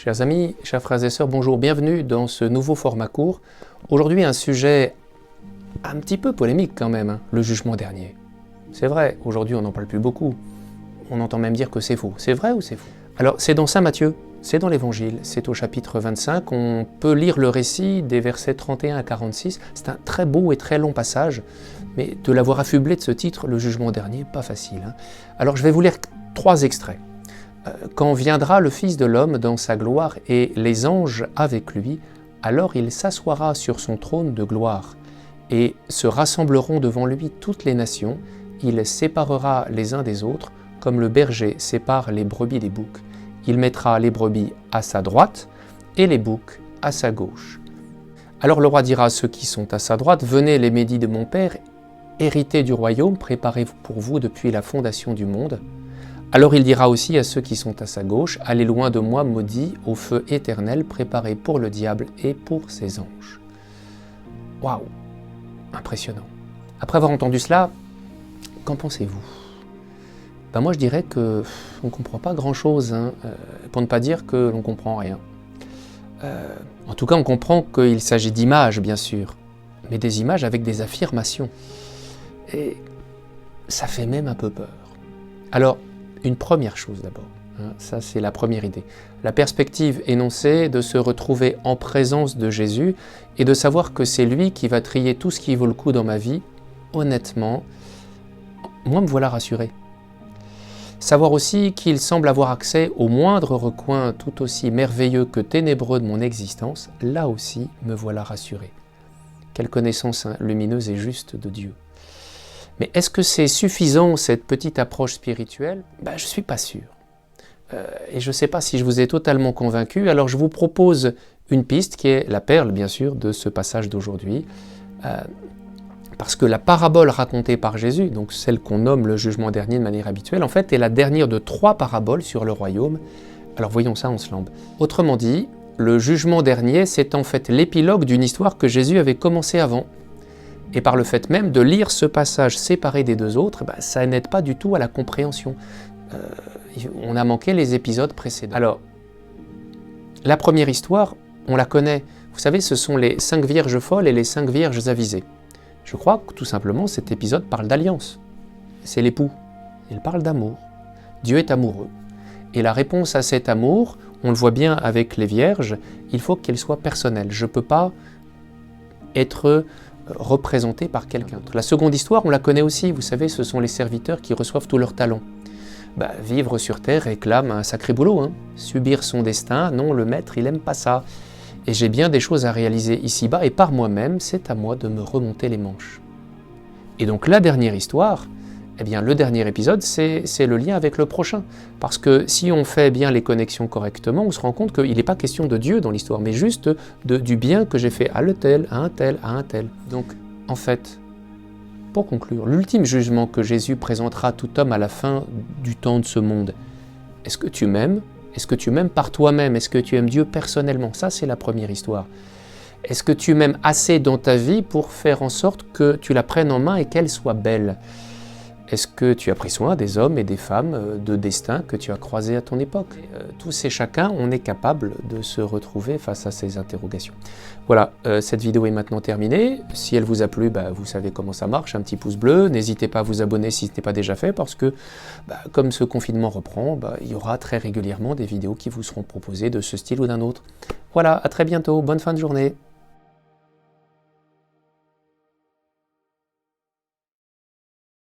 Chers amis, chers frères et sœurs, bonjour, bienvenue dans ce nouveau format court. Aujourd'hui, un sujet un petit peu polémique quand même, hein, le jugement dernier. C'est vrai, aujourd'hui on n'en parle plus beaucoup. On entend même dire que c'est faux. C'est vrai ou c'est faux? Alors, c'est dans Saint Matthieu, c'est dans l'Évangile, c'est au chapitre 25. On peut lire le récit des versets 31 à 46. C'est un très beau et très long passage, mais de l'avoir affublé de ce titre, le jugement dernier, pas facile. Hein. Alors, je vais vous lire 3 extraits. Quand viendra le Fils de l'homme dans sa gloire et les anges avec lui, alors il s'assoira sur son trône de gloire, et se rassembleront devant lui toutes les nations. Il séparera les uns des autres, comme le berger sépare les brebis des boucs. Il mettra les brebis à sa droite et les boucs à sa gauche. Alors le roi dira à ceux qui sont à sa droite, « Venez les médits de mon Père, héritez du royaume, préparé pour vous depuis la fondation du monde. » Alors il dira aussi à ceux qui sont à sa gauche, « Allez loin de moi, maudits, au feu éternel, préparé pour le diable et pour ses anges. » Waouh, impressionnant. Après avoir entendu cela, qu'en pensez-vous? Ben moi je dirais qu'on ne comprend pas grand-chose, hein, pour ne pas dire que l'on ne comprend rien. En tout cas, on comprend qu'il s'agit d'images, bien sûr, mais des images avec des affirmations. Et ça fait même un peu peur. Alors, une première chose d'abord, hein, ça c'est la première idée. La perspective énoncée de se retrouver en présence de Jésus et de savoir que c'est lui qui va trier tout ce qui vaut le coup dans ma vie, honnêtement, moi me voilà rassuré. Savoir aussi qu'il semble avoir accès au moindre recoin tout aussi merveilleux que ténébreux de mon existence, là aussi me voilà rassuré. Quelle connaissance lumineuse et juste de Dieu. Mais est-ce que c'est suffisant, cette petite approche spirituelle? Ben, je ne suis pas sûr. Et je ne sais pas si je vous ai totalement convaincu, alors je vous propose une piste qui est la perle, bien sûr, de ce passage d'aujourd'hui. Parce que la parabole racontée par Jésus, donc celle qu'on nomme le jugement dernier de manière habituelle, en fait est la dernière de 3 paraboles sur le royaume. Alors voyons ça en slambe. Autrement dit, le jugement dernier, c'est en fait l'épilogue d'une histoire que Jésus avait commencée avant. Et par le fait même de lire ce passage séparé des 2 autres, ben, ça n'aide pas du tout à la compréhension. On a manqué les épisodes précédents. Alors, la première histoire, on la connaît. Vous savez, ce sont les 5 vierges folles et les 5 vierges avisées. Je crois que tout simplement cet épisode parle d'alliance. C'est l'époux. Il parle d'amour. Dieu est amoureux. Et la réponse à cet amour, on le voit bien avec les vierges, il faut qu'elle soit personnelle. Je ne peux pas être représenté par quelqu'un. La seconde histoire, on la connaît aussi. Vous savez, ce sont les serviteurs qui reçoivent tous leurs talents. Ben, vivre sur terre réclame un sacré boulot. Hein. Subir son destin, non, le maître, il n'aime pas ça. Et j'ai bien des choses à réaliser ici-bas, et par moi-même, c'est à moi de me remonter les manches. Et donc la dernière histoire, eh bien le dernier épisode, c'est le lien avec le prochain. Parce que si on fait bien les connexions correctement, on se rend compte qu'il n'est pas question de Dieu dans l'histoire, mais juste du bien que j'ai fait à le tel, à un tel, à un tel. Donc, en fait, pour conclure, l'ultime jugement que Jésus présentera à tout homme à la fin du temps de ce monde, est-ce que tu m'aimes ? Est-ce que tu m'aimes par toi-même? Est-ce que tu aimes Dieu personnellement? Ça, c'est la première histoire. Est-ce que tu m'aimes assez dans ta vie pour faire en sorte que tu la prennes en main et qu'elle soit belle? Est-ce que tu as pris soin des hommes et des femmes de destin que tu as croisés à ton époque? Tous et chacun, on est capable de se retrouver face à ces interrogations. Voilà, cette vidéo est maintenant terminée. Si elle vous a plu, bah, vous savez comment ça marche, un petit pouce bleu. N'hésitez pas à vous abonner si ce n'est pas déjà fait, parce que comme ce confinement reprend, il y aura très régulièrement des vidéos qui vous seront proposées de ce style ou d'un autre. Voilà, à très bientôt, bonne fin de journée.